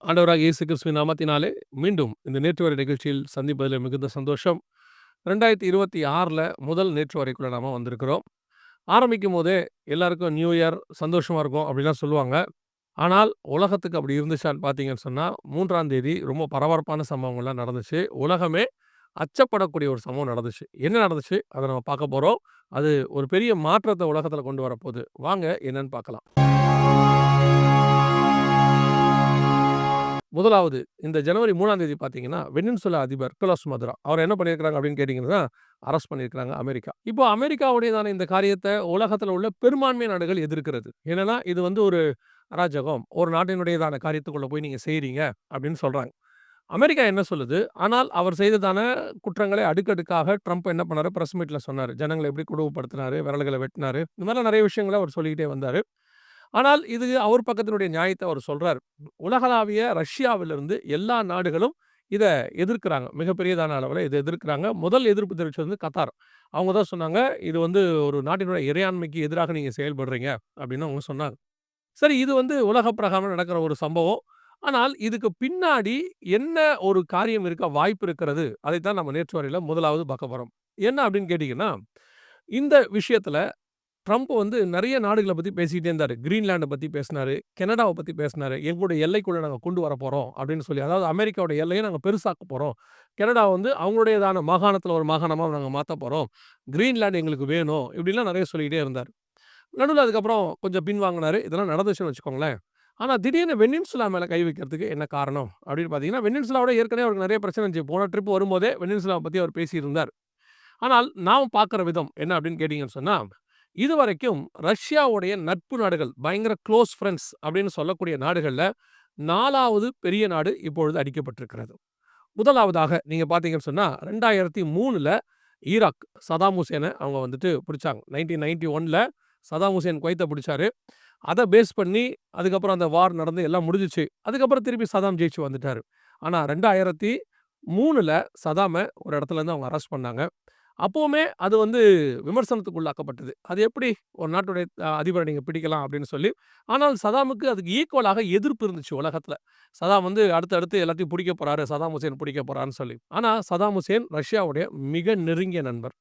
ஆண்டவராகிய இயேசு கிறிஸ்துவின் நாமத்தினாலே மீண்டும் இந்த நேற்று வரை நிகழ்ச்சியில் சந்திப்பதில் மிகுந்த சந்தோஷம். 2026ல முதல் நேற்று வரைக்குள்ள நாம வந்திருக்கிறோம். ஆரம்பிக்கும் போதே எல்லாருக்கும் நியூ இயர் சந்தோஷமா இருக்கும் அப்படிலாம் சொல்லுவாங்க. ஆனால் உலகத்துக்கு அப்படி இருந்துச்சான்னு பார்த்தீங்கன்னு சொன்னா, 3ஆம் தேதி ரொம்ப பரபரப்பான சம்பவங்கள்லாம் நடந்துச்சு. உலகமே அச்சப்படக்கூடிய ஒரு சம்பவம் நடந்துச்சு. என்ன நடந்துச்சு? அத நம்ம பார்க்க போறோம். அது ஒரு பெரிய மாற்றத்த உலகத்துல கொண்டு வரப்போது. வாங்க என்னன்னு பார்க்கலாம். முதலாவது இந்த ஜனவரி 3ஆம் தேதி பார்த்தீங்கன்னா, வெனின்சுலா அதிபர் நிக்கோலஸ் மதுரோ அவர் என்ன பண்ணியிருக்கிறாங்க அப்படின்னு கேட்டீங்கன்னா, அரெஸ்ட் பண்ணியிருக்கிறாங்க அமெரிக்கா. இப்போ அமெரிக்காவுடையதான இந்த காரியத்த உலகத்துல உள்ள பெரும்பான்மை நாடுகள் எதிர்க்கிறது. என்னன்னா, இது வந்து ஒரு அராஜகம். ஒரு நாட்டினுடையதான காரியத்துக்குள்ள போய் நீங்க செய்றீங்க அப்படின்னு சொல்றாங்க. அமெரிக்கா என்ன சொல்லுது? ஆனால் அவர் செய்ததான குற்றங்களை அடுக்கடுக்காக ட்ரம்ப் என்ன பண்ணாரு, பிரஸ் மீட்ல சொன்னாரு. ஜனங்கள எப்படி கொடுமைப்படுத்தினாரு, விரல்கள வெட்டினாரு. இந்த மாரிலாம் நெறைய விஷயங்கள அவர் சொல்லிக்கிட்டே வந்தாரு. ஆனால் இது அவர் பக்கத்தினுடைய நியாயத்த அவர் சொல்றாரு. உலகளாவிய ரஷ்யாவிலிருந்து எல்லா நாடுகளும் இத எதிர்க்கிறாங்க. மிகப்பெரியதான அளவுல இத எதிர்க்கிறாங்க. முதல் எதிர்ப்பு தெரிவிச்சது வந்து கத்தார். அவங்க தான் சொன்னாங்க, "இது வந்து ஒரு நாட்டினுடைய இறையாண்மைக்கு எதிராக நீங்க செயல்படுறீங்க" அப்படின்னு அவங்க சொன்னாங்க. சரி, இது வந்து உலக பிரகாரம் நடக்கிற ஒரு சம்பவம். ஆனால் இதுக்கு பின்னாடி என்ன ஒரு காரியம் இருக்க வாய்ப்பு இருக்கிறது? அதைத்தான் நம்ம நேற்று வரையில முதலாவது பார்க்க போறோம். என்ன அப்படின்னு கேட்டீங்கன்னா, இந்த விஷயத்துல ட்ரம்ப் வந்து நெறைய நாடுகள பத்தி பேசிக்கிட்டே இருந்தாரு. கிரீன்லாண்ட பத்தி பேசினாரு. கனடாவ பத்தி பேசினாரு. எங்களுடைய எல்லைக்குள்ள நாங்க கொண்டு வரப்போறோம் அப்படின்னு சொல்லி. அதாவது அமெரிக்காவோட எல்லைய நாங்க பெருசாக்க போறோம். கனடா வந்து அவங்களுடையதான மாகாணத்துல ஒரு மாகாணமா நாங்க மாத்தப் போறோம். கிரீன்லாண்ட் எங்களுக்கு வேணும். இப்படிலாம் நெறைய சொல்லிக்கிட்டே இருந்தாரு. நடுவுல அதுக்கப்புறம் கொஞ்சம் பின்வாங்குனாரு. இதெல்லாம் நடந்துச்சுன்னு வச்சுக்கோங்களேன். ஆனா திடீர்னு வெனின்சுலா மேல கை வைக்கிறதுக்கு என்ன காரணம் அப்படின்னு பார்த்தீங்கன்னா, வெனின்சுலாவோட ஏற்கனவே அவருக்கு நெறைய பிரச்சனை இருந்துச்சு. போன ட்ரிப் வரும்போதே வெனின்சுலாவ பத்தி அவர் பேசியிருந்தார். ஆனால் நாம் பார்க்கிற விதம் என்ன அப்படின்னு கேட்டீங்கன்னு சொன்னா, இதுவரைக்கும் ரஷ்யாவுடைய நட்பு நாடுகள், பயங்கர குளோஸ் ஃபிரெண்ட்ஸ் அப்படின்னு சொல்லக்கூடிய நாடுகள்ல 4வது பெரிய நாடு இப்பொழுது அடிக்கப்பட்டிருக்கிறது. முதலாவதாக நீங்க பார்த்தீங்கன்னு சொன்னா, 2003ல ஈராக் சதாம் ஹுசேன அவங்க வந்துட்டு பிடிச்சாங்க. 1991ல சதாம் ஹுசேன் குவைத்த பிடிச்சாரு. அத பேஸ் பண்ணி அதுக்கப்புறம் அந்த வார் நடந்து எல்லாம் முடிஞ்சுச்சு. அதுக்கப்புறம் திருப்பி சதாம் ஜெயிச்சு வந்துட்டாரு. ஆனா 2003ல சதாம ஒரு இடத்துலருந்து அவங்க அரெஸ்ட் பண்ணாங்க. அப்பவுமே அது வந்து விமர்சனத்துக்கு உள்ளாக்கப்பட்டது. அது எப்படி ஒரு நாட்டுடைய அதிபர நீங்க பிடிக்கலாம் அப்படின்னு சொல்லி. ஆனால் சதாமுக்கு அதுக்கு ஈக்குவலாக எதிர்ப்பு இருந்துச்சு உலகத்துல. சதாம் வந்து அடுத்து எல்லாத்தையும் பிடிக்க போறாரு. சதாம் ஹுசேன் பிடிக்க போறாருன்னு சொல்லி. ஆனா சதாம் ஹுசேன் ரஷ்யாவுடைய மிக நெருங்கிய நண்பர்.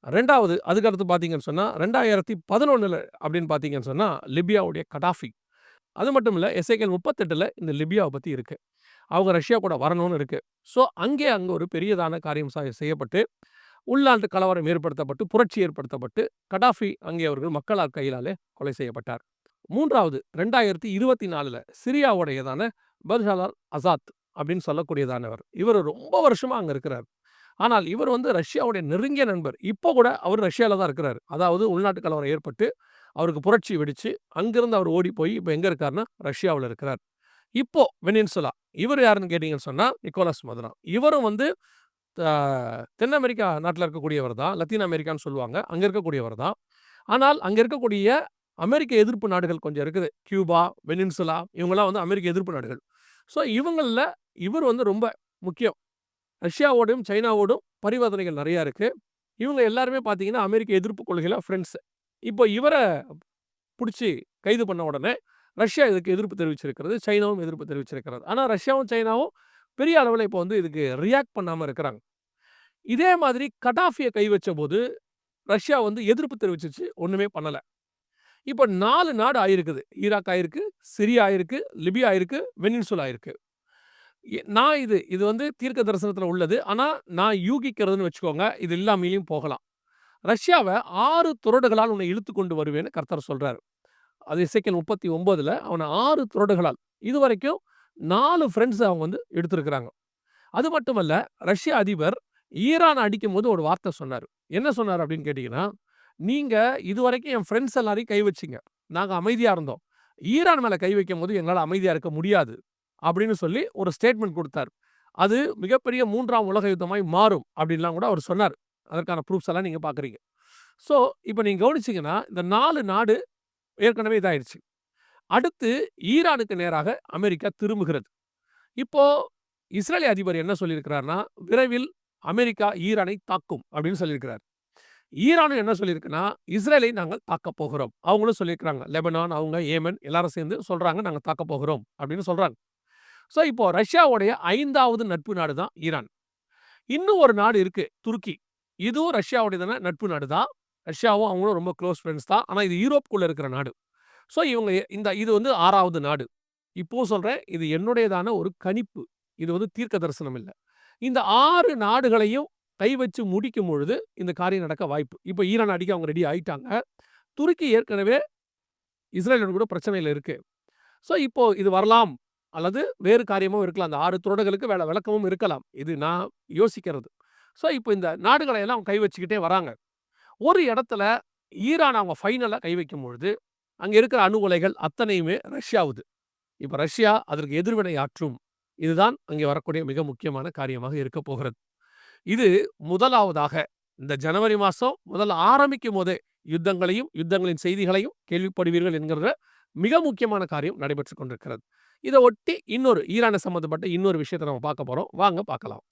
2வது அதுக்கு அடுத்து பார்த்தீங்கன்னு சொன்னா, 2011ல அப்படின்னு பார்த்தீங்கன்னு சொன்னா, லிபியாவுடைய கடாஃபி. அது மட்டும் இல்ல, எசேக்கியேல் 38ல இந்த லிபியாவ பத்தி இருக்கு. அவங்க ரஷ்யா கூட வரணும்னு இருக்கு. ஸோ அங்க ஒரு பெரியதான காரியம் செய்யப்பட்டு, உள்நாட்டு கலவரம் ஏற்படுத்தப்பட்டு, புரட்சி ஏற்படுத்தப்பட்டு, கடாஃபி அங்கே அவர்கள் மக்களால் கையினாலே கொலை செய்யப்பட்டார். 3வது 2024ல சிரியாவுடையதான பஷர் அல் அசாத் அப்படின்னு சொல்லக்கூடியதானவர். இவர் ரொம்ப வருஷமா அங்க இருக்கிறார். ஆனால் இவர் வந்து ரஷ்யாவுடைய நெருங்கிய நண்பர். இப்போ கூட அவர் ரஷ்யால தான் இருக்கிறாரு. அதாவது உள்நாட்டு கலவரம் ஏற்பட்டு, அவருக்கு புரட்சி வெடிச்சு, அங்கிருந்து அவர் ஓடி போய் இப்ப எங்க இருக்காருன்னா, ரஷ்யாவுல இருக்கிறார். இப்போ வெனின்சுலா. இவர் யாருன்னு கேட்டீங்கன்னு சொன்னா, நிக்கோலஸ் மதுரோ. இவரும் வந்து த தென் அமெரிக்கா நாட்டுல இருக்கக்கூடியவர் தான். லத்தீன் அமெரிக்கான்னு சொல்லுவாங்க. அங்க இருக்கக்கூடியவர் தான். ஆனால் அங்க இருக்கக்கூடிய அமெரிக்க எதிர்ப்பு நாடுகள் கொஞ்சம் இருக்குது. கியூபா, வெனின்சுலா இவங்கலாம் வந்து அமெரிக்க எதிர்ப்பு நாடுகள். ஸோ இவங்கள்ல இவர் வந்து ரொம்ப முக்கியம். ரஷ்யாவோடும், சைனாவோடும் பரிவர்த்தனைகள் நெறையா இருக்கு. இவங்க எல்லாருமே பார்த்தீங்கன்னா, அமெரிக்க எதிர்ப்பு கொள்கையில ஃப்ரெண்ட்ஸ். இப்போ இவர புடிச்சு கைது பண்ண உடனே, ரஷ்யா இதுக்கு எதிர்ப்பு தெரிவிச்சிருக்கிறது. சைனாவும் எதிர்ப்பு தெரிவிச்சிருக்கிறது. ஆனா ரஷ்யாவும், சைனாவும் பெரிய அளவுல இப்போ வந்து இதுக்கு ரியாக்ட் பண்ணாம இருக்கிறாங்க. இதே மாதிரி கடாஃபிய கை வச்சபோது, ரஷ்யா வந்து எதிர்ப்பு தெரிவிச்சுச்சு. ஒண்ணுமே பண்ணல. இப்போ 4 நாடு ஆயிருக்குது. ஈராக் ஆயிருக்கு, சிரியா ஆயிருக்கு, லிபியா ஆயிருக்கு, வெனின்சுலா ஆயிருக்கு. நான் இது வந்து தீர்க்க தரிசனத்துல உள்ளது. ஆனா, நான் யூகிக்கிறதுன்னு வச்சுக்கோங்க. இது இல்லாமயும் போகலாம். ரஷ்யாவ 6 துறடுகளால் உன்னை இழுத்துக் கொண்டு வருவேன்னு கர்த்தர் சொல்றாரு. அது எசேக்கியேல் 39ல அவன 6 துறடுகளால். இதுவரைக்கும் 4 ஃபிரெண்ட்ஸ் அவங்க வந்து எடுத்திருக்கிறாங்க. அது மட்டுமல்ல, ரஷ்ய அதிபர் ஈரான அடிக்கும்போது ஒரு வார்த்தை சொன்னாரு. என்ன சொன்னாரு அப்படின்னு கேட்டீங்கன்னா, "நீங்க இதுவரைக்கும் என் ஃபிரெண்ட்ஸ் எல்லாரையும் கை வச்சீங்க. நாங்க அமைதியா இருந்தோம். ஈரான் மேல கை வைக்கும்போது எங்களால அமைதியா இருக்க முடியாது." அப்படின்னு சொல்லி ஒரு ஸ்டேட்மெண்ட் குடுத்தாரு. அது மிகப்பெரிய 3ஆம் உலக யுத்தமாய் மாறும் அப்படின்லாம் கூட அவர் சொன்னாரு. அதற்கான ப்ரூஃப்ஸ் எல்லாம் நீங்க பார்க்குறீங்க. ஸோ, இப்ப நீங்க கவனிச்சீங்கன்னா, இந்த 4 நாடு ஏற்கனவே இதாயிருச்சு. அடுத்து ஈரானுக்கு நேராக அமெரிக்கா திரும்புகிறது. இப்போ இஸ்ரேலிய அதிபர் என்ன சொல்லியிருக்கிறார்ன்னா, விரைவில் அமெரிக்கா ஈரானை தாக்கும் அப்படின்னு சொல்லியிருக்கிறார். ஈரானும் என்ன சொல்லியிருக்குன்னா, இஸ்ரேலை நாங்கள் தாக்கப் போகிறோம். அவங்களும் சொல்லியிருக்கிறாங்க. லெபனான், அவங்க ஏமன் எல்லாரும் சேர்ந்து சொல்றாங்க, நாங்க தாக்கப் போகிறோம் அப்படின்னு சொல்றாங்க. ஸோ இப்போ ரஷ்யாவுடைய 5வது நட்பு நாடு தான் ஈரான். இன்னும் ஒரு நாடு இருக்கு, துருக்கி. இதுவும் ரஷ்யாவுடையதான நட்பு நாடு தான். ரஷ்யாவும் அவங்களும் ரொம்ப க்ளோஸ் ஃப்ரெண்ட்ஸ் தான். ஆனா இது யூரோப்குள்ள இருக்கிற நாடு. ஸோ இவங்க இது வந்து 6வது நாடு. இப்போ சொல்றேன், இது என்னுடையதான ஒரு கணிப்பு. இது வந்து தீர்க்க தரிசனம் இல்ல. இந்த 6 நாடுகளையும் கை வச்சு முடிக்கும் பொழுது இந்த காரியம் நடக்க வாய்ப்பு. இப்போ ஈரான் அடிக்க அவங்க ரெடி ஆயிட்டாங்க. துருக்கி ஏற்கனவே இஸ்ரேலோட கூட பிரச்சனையில இருக்கு. ஸோ இப்போ இது வரலாம் அல்லது வேறு காரியமும் இருக்கலாம். அந்த 6 துறடுகளுக்கு விளக்கமும் இருக்கலாம். இது நான் யோசிக்கிறது. ஸோ இப்போ இந்த நாடுகளை எல்லாம் கை வச்சுக்கிட்டே வராங்க. ஒரு இடத்துல ஈரான் அவங்க ஃபைனலா கை வைக்கும் பொழுது, அங்க இருக்கிற அணு உலைகள் அத்தனையுமே ரஷ்யாவுது. இப்ப ரஷ்யா அதற்கு எதிர்வினை ஆற்றும். இதுதான் அங்கே வரக்கூடிய மிக முக்கியமான காரியமாக இருக்க போகிறது. இது முதலாவதாக இந்த ஜனவரி மாசம் முதல்ல ஆரம்பிக்கும் போதே யுத்தங்களையும், யுத்தங்களின் செய்திகளையும் கேள்விப்படுவீர்கள் என்கிற மிக முக்கியமான காரியம் நடைபெற்றுக் கொண்டிருக்கிறது. இதை ஒட்டி இன்னொரு ஈரானை சம்பந்தப்பட்ட இன்னொரு விஷயத்தை நம்ம பார்க்க போறோம். வாங்க பார்க்கலாம்.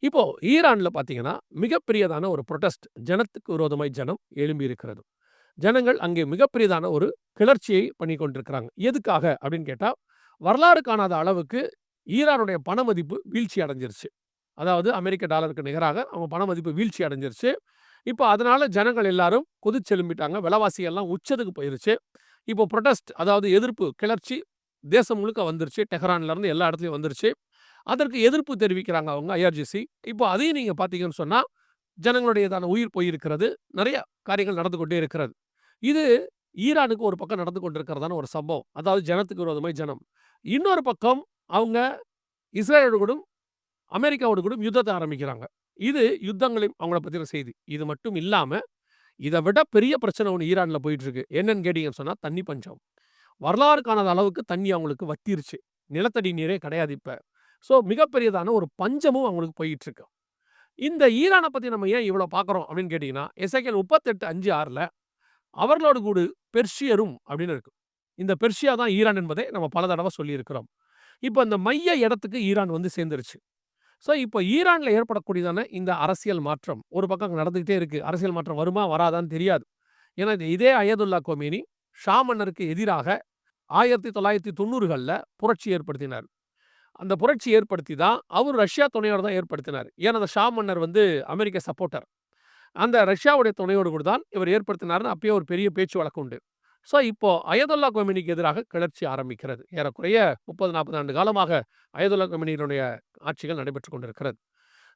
இப்போ ஈரான்ல பார்த்தீங்கன்னா, மிகப்பெரியதான ஒரு புரொட்டஸ்ட், ஜனத்துக்கு விரோதமாய் ஜனம் எழும்பி இருக்கிறது. ஜனங்கள் அங்கே மிகப்பெரியதான ஒரு கிளர்ச்சியை பண்ணி கொண்டிருக்கிறாங்க. எதுக்காக அப்படின்னு கேட்டா, வரலாறு காணாத அளவுக்கு ஈரானுடைய பண மதிப்பு வீழ்ச்சி அடைஞ்சிருச்சு. அதாவது அமெரிக்க டாலருக்கு நிகராக அவங்க பண மதிப்பு வீழ்ச்சி அடைஞ்சிருச்சு. இப்போ அதனால ஜனங்கள் எல்லாரும் கொதிச்செலும்பிட்டாங்க. விலைவாசி எல்லாம் உச்சத்துக்கு போயிருச்சு. இப்போ புரொட்டஸ்ட், அதாவது எதிர்ப்பு கிளர்ச்சி தேசம் முழுக்க வந்துருச்சு. டெஹரான்ல இருந்து எல்லா இடத்துலயும் வந்துருச்சு. அதற்கு எதிர்ப்பு தெரிவிக்கிறாங்க அவங்க ஐஆர்ஜிசி. இப்போ அதையும் நீங்க பார்த்தீங்கன்னு சொன்னா, ஜனங்களுடையதான உயிர் போயிருக்கிறது. நிறைய காரியங்கள் நடந்து கொண்டே இருக்கிறது. இது ஈரானுக்கு ஒரு பக்கம் நடந்து கொண்டிருக்கிறதான ஒரு சம்பவம். அதாவது ஜனத்துக்கு விரோதமாய் ஜனம். இன்னொரு பக்கம் அவங்க இஸ்ரேலோடு கூடும், அமெரிக்காவோடு கூடும் யுத்தத்தை ஆரம்பிக்கிறாங்க. இது யுத்தங்களையும் அவங்கள பத்தின செய்தி. இது மட்டும் இல்லாம, இதை விட பெரிய பிரச்சனை ஒண்ணு ஈரான்ல போயிட்டு இருக்கு. என்னன்னு கேட்டீங்கன்னு சொன்னா, தண்ணி பஞ்சம். வரலாறு காணாத அளவுக்கு தண்ணி அவங்களுக்கு வத்திருச்சு. நிலத்தடி நீரே கிடையாது இப்ப. ஸோ மிகப்பெரியதான ஒரு பஞ்சமும் அவங்களுக்கு போயிட்டு இருக்கு. இந்த ஈரானை பத்தி நம்ம ஏன் இவ்வளவு பார்க்கிறோம் அப்படின்னு கேட்டீங்கன்னா, எசேக்கியேல் 38:5-6ல அவர்களோடு கூடு பெர்ஷியரும் அப்படின்னு இருக்கு. இந்த பெர்ஷியா தான் ஈரான் என்பதை நம்ம பல தடவை சொல்லியிருக்கிறோம். இப்போ இந்த மைய இடத்துக்கு ஈரான் வந்து சேர்ந்துருச்சு. ஸோ இப்போ ஈரான்ல ஏற்படக்கூடியதான இந்த அரசியல் மாற்றம் ஒரு பக்கம் நடந்துகிட்டே இருக்கு. அரசியல் மாற்றம் வருமா வராதான்னு தெரியாது. ஏன்னா இதே அயதுல்லா கொமேனி ஷா மன்னருக்கு எதிராக 1990கள்ல புரட்சி ஏற்படுத்தினார். அந்த புரட்சி ஏற்படுத்தி தான் அவர் ரஷ்யா துணையோடு தான் ஏற்படுத்தினார். ஏன்னா அந்த ஷா மன்னர் வந்து அமெரிக்க சப்போர்ட்டர். அந்த ரஷ்யாவுடைய துணையோடு கூட தான் இவர் ஏற்படுத்தினார்னு அப்பயே ஒரு பெரிய பேச்சு வழக்கு உண்டு. ஸோ இப்போ அயதுல்லா கொமேனிக்கு எதிராக கிளர்ச்சி ஆரம்பிக்கிறது. ஏறக்குறைய 30-40 ஆண்டு காலமாக அயதுல்லா கொமேனியினுடைய ஆட்சிகள் நடைபெற்றுக் கொண்டிருக்கிறது.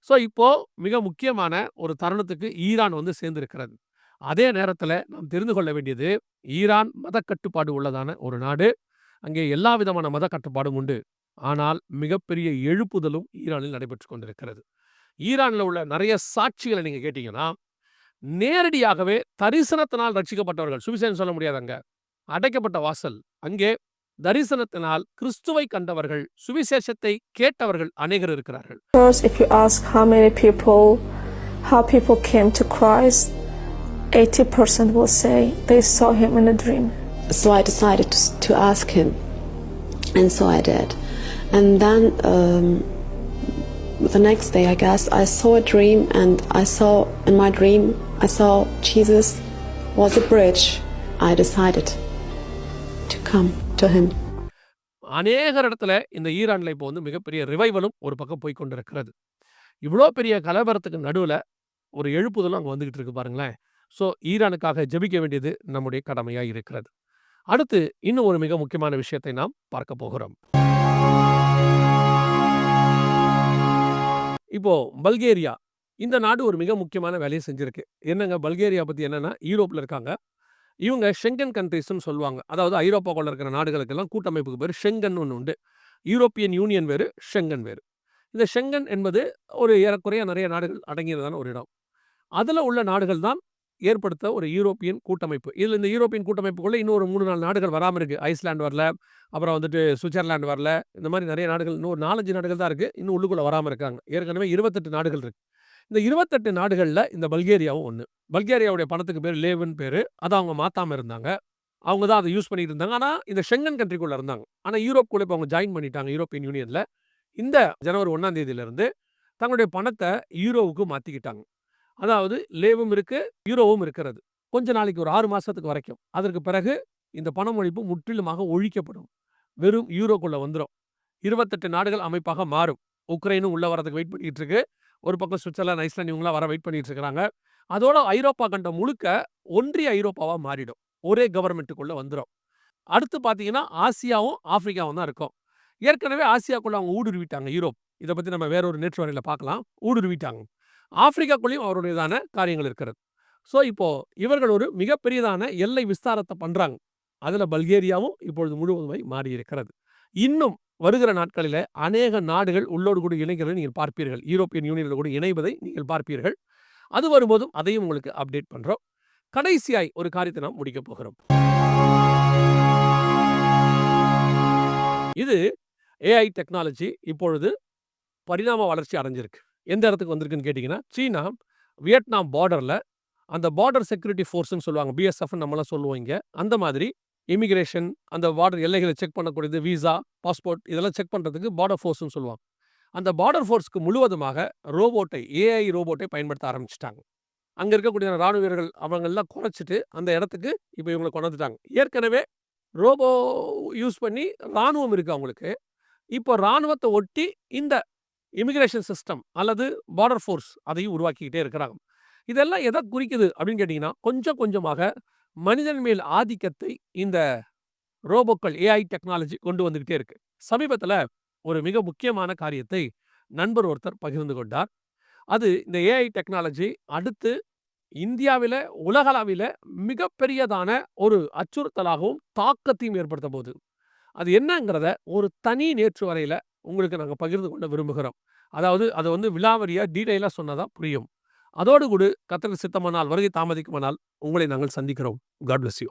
ஸோ இப்போ மிக முக்கியமான ஒரு தருணத்துக்கு ஈரான் வந்து சேர்ந்திருக்கிறது. அதே நேரத்தில் நாம் தெரிந்து கொள்ள வேண்டியது, ஈரான் மத கட்டுப்பாடு உள்ளதான ஒரு நாடு. அங்கே எல்லா விதமான மத கட்டுப்பாடும் உண்டு. ஆனால் மிகப்பெரிய எழுப்புதலும் ஈரானில் நடைபெற்றுக் கொண்டிருக்கிறது. ஈரான்ல உள்ள நிறைய சாட்சிகளை நீங்க கேட்டீங்கன்னா, நேரடியாகவே தரிசனத்தினால் ரட்சிக்கப்பட்டவர்கள், சுவிசேஷம் சொல்ல முடியாது அங்க. அடைக்கப்பட்ட வாசல். அங்கே தரிசனத்தினால் கிறிஸ்துவை கண்டவர்கள், சுவிசேஷத்தை கேட்டவர்கள் அநேகர் இருக்கிறார்கள். First, if you ask how people came to Christ, 80% will say they saw him in a dream. So I decided to ask him, and so I did. And then the next day, I guess, I saw a dream, and in my dream, I saw Jesus was a bridge. I decided to come to him. அநேகர் இடத்துல இந்த ஈரான்ல இப்போ வந்து மிகப்பெரிய ரிவைவலும் ஒரு பக்கம் போய் கொண்டிருக்கிறது. இவ்வளோ பெரிய கலவரத்துக்கு நடுவில் ஒரு எழுப்புதலும் அங்கே வந்துகிட்டு இருக்கு பாருங்களேன். ஸோ ஈரானுக்காக ஜெபிக்க வேண்டியது நம்முடைய கடமையாக இருக்கிறது. அடுத்து இன்னும் ஒரு மிக முக்கியமான விஷயத்தை நாம் பார்க்க போகிறோம். இப்போ பல்கேரியா, இந்த நாடு ஒரு மிக முக்கியமான வேலையை செஞ்சிருக்கு. என்னங்க பல்கேரியா பத்தி என்னன்னா, யூரோப்ல இருக்காங்க. இவங்க ஷெங்கன் கண்ட்ரீஸ்ன்னு சொல்லுவாங்க. அதாவது ஐரோப்பாக்குள்ள இருக்கிற நாடுகளுக்கெல்லாம் கூட்டமைப்புக்கு பேர் ஷெங்கன் ஒன்று உண்டு. யூரோப்பியன் யூனியன் வேறு, ஷெங்கன் வேறு. இந்த ஷெங்கன் என்பது ஒரு ஏறக்குறைய நிறைய நாடுகள் அடங்கியதான ஒரு இடம். அதில் உள்ள நாடுகள் தான் ஏற்படுத்த ஒரு யூரோப்பியன் கூட்டமைப்பு. இதில் இந்த யூரோப்பியன் கூட்டமைப்புக்குள்ள இன்னும் ஒரு 3-4 நாடுகள் வராமல் இருக்கு. ஐஸ்லாந்து வரல, அப்புறம் வந்துட்டு சுவிட்சர்லாந்து வரல. இந்த மாதிரி நிறைய நாடுகள், இன்னும் ஒரு 4-5 நாடுகள் தான் இருக்கு. இன்னும் உள்ளுக்குள்ள வராமல் இருக்காங்க. ஏற்கனவே 28 நாடுகள் இருக்கு. இந்த 28 நாடுகள்ல இந்த பல்கேரியாவும் ஒன்று. பல்கேரியாவுடைய பணத்துக்கு பேர் லேவுன்னு பேரு. அதை அவங்க மாத்தாம இருந்தாங்க. அவங்க தான் அதை யூஸ் பண்ணிட்டு இருந்தாங்க. ஆனால் இந்த ஷெங்கன் கண்ட்ரிக்குள்ள இருந்தாங்க. ஆனால் யூரோப்புக்குள்ள இப்போ அவங்க ஜாயின் பண்ணிட்டாங்க யூரோப்பியன் யூனியன்ல. இந்த ஜனவரி 1ஆம் தேதியிலிருந்து தங்களுடைய பணத்தை யூரோவுக்கு மாத்திக்கிட்டாங்க. அதாவது லேவும் இருக்கு, யூரோவும் இருக்கிறது. கொஞ்ச நாளைக்கு ஒரு 6 மாசத்துக்கு வரைக்கும். அதற்கு பிறகு இந்த பணமொழிப்பு முற்றிலுமாக ஒழிக்கப்படும். வெறும் யூரோக்குள்ள வந்துரும். 28 நாடுகள் அமைப்பாக மாறும். உக்ரைனும் உள்ள வரதுக்கு வெயிட் பண்ணிட்டு இருக்கு. ஒரு பக்கம் சுவிட்சர்லாந்து, ஐஸ்லாந்து இவங்கலாம் வர வெயிட் பண்ணிட்டு இருக்காங்க. அதோட ஐரோப்பா கண்டம் முழுக்க ஒன்றிய ஐரோப்பாவா மாறிடும். ஒரே கவர்மெண்ட்டுக்குள்ள வந்துரும். அடுத்து பார்த்தீங்கன்னா, ஆசியாவும், ஆப்பிரிக்காவும் தான் இருக்கும். ஏற்கனவே ஆசியாக்குள்ள அவங்க ஊடுருவிட்டாங்க யூரோப். இத பத்தி நம்ம வேற ஒரு நேற்று வரையில பார்க்கலாம். ஊடுருவிட்டாங்க. ஆப்பிரிக்காக்குள்ளேயும் அவருடையதான காரியங்கள் இருக்கிறது. ஸோ, இப்போ இவர்கள் ஒரு மிகப்பெரியதான எல்லை விஸ்தாரத்த பண்றாங்க. அதுல பல்கேரியாவும் இப்பொழுது முழுவதுமாய் மாறியிருக்கிறது. இன்னும் வருகிற நாட்களில அநேக நாடுகள் உள்ளோடு கூட இணைகிறதை நீங்கள் பார்ப்பீர்கள். யூரோப்பியன் யூனியனோடு கூட இணைவதை நீங்கள் பார்ப்பீர்கள். அது வரும்போதும் அதையும் உங்களுக்கு அப்டேட் பண்றோம். கடைசியாய் ஒரு காரியத்தை நாம் முடிக்கப் போகிறோம். இது ஏஐ டெக்னாலஜி இப்பொழுது பரிணாம வளர்ச்சி அடைஞ்சிருக்கு. எந்த இடத்துக்கு வந்திருக்குன்னு கேட்டீங்கன்னா, சீனா வியட்நாம் பார்டர்ல அந்த பார்டர் செக்யூரிட்டி ஃபோர்ஸ்ன்னு சொல்லுவாங்க. பிஎஸ்எஃப்ன்னு நம்மலாம் சொல்லுவோம் இங்க. அந்த மாதிரி இமிகிரேஷன், அந்த பார்டர் எல்லைகளை செக் பண்ணக்கூடியது, விசா, பாஸ்போர்ட் இதெல்லாம் செக் பண்றதுக்கு பார்டர் ஃபோர்ஸ்ன்னு சொல்லுவாங்க. அந்த பார்டர் ஃபோர்ஸ்க்கு முழுவதுமாக ஏஐ ரோபோட்டை பயன்படுத்த ஆரம்பிச்சுட்டாங்க. அங்க இருக்கக்கூடிய ராணுவ வீரர்கள் அவங்கெல்லாம் குறைச்சிட்டு அந்த இடத்துக்கு இப்போ இவங்கள கொண்டு வந்துட்டாங்க. ஏற்கனவே ரோபோ யூஸ் பண்ணி ராணுவம் இருக்கு அவங்களுக்கு. இப்போ ராணுவத்தை ஒட்டி இந்த இமிகிரேஷன் சிஸ்டம் அல்லது பார்டர் ஃபோர்ஸ் அதையும் உருவாக்கிக்கிட்டே இருக்கிறாங்க. இதெல்லாம் எதை குறிக்குது அப்படின்னு கேட்டிங்கன்னா, கொஞ்சம் கொஞ்சமாக மனிதன் மேல் ஆதிக்கத்தை இந்த ரோபோக்கள், ஏஐ டெக்னாலஜி கொண்டு வந்துகிட்டே இருக்கு. சமீபத்துல ஒரு மிக முக்கியமான காரியத்தை நண்பர் ஒருத்தர் பகிர்ந்து கொண்டார். அது இந்த ஏஐ டெக்னாலஜி அடுத்து இந்தியாவில, உலகளவில மிகப்பெரியதான ஒரு அச்சுறுத்தலாகவும், தாக்கத்தையும் ஏற்படுத்த போகுது. அது என்னங்கிறத ஒரு தனி நேற்று வரையில உங்களுக்கு நாங்க பகிர்ந்து கொள்ள விரும்புகிறோம். அதாவது அத வந்து விலாவரியா, டீட்டெயிலா சொன்னா தான் புரியும். அதோடு கூட கர்த்தருக்கு சித்தமானால், வருகை தாமதிக்குமானால் உங்களை நாங்கள் சந்திக்கிறோம். God bless you.